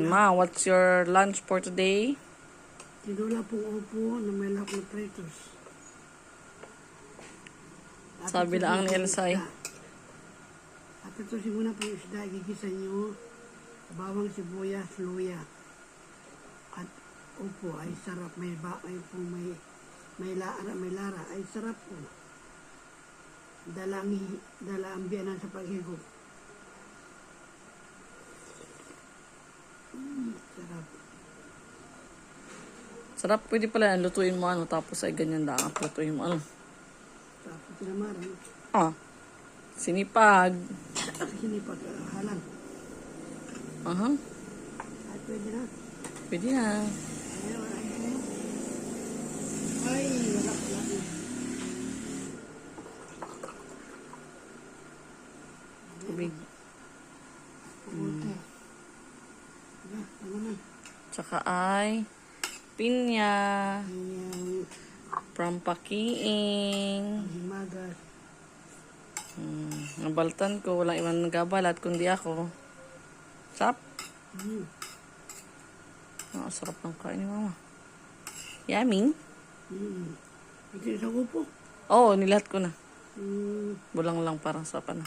Ma, what's your lunch for today? Tinula pong upo na may lahok na fritos. Sabi lang ni Elsay. Apritosin muna po yung isda. Gigisa nyo. Bawang, sibuyas, luya. At upo ay sarap. May lara. Ay sarap po. Dala ang biyanan sa paghigop. Sarap. Sarap, pwede pala lutuin mo tapos ay ganyan lang. Lutuin mo Tapos sinamaran. Sinipag. Sinipag halang. Ay pwede na. Pwede na. Ay, wala. Tubig. Tsaka ay pinya. From Pakiing. Himagas. Nabaltan ko. Walang iwan nagabalat kundi ako. Sarap. Sarap ng kain ni Mama. Yummy. Ito isang upo. Oo, nilahat ko na. Mm. Bulang lang parang sapa na.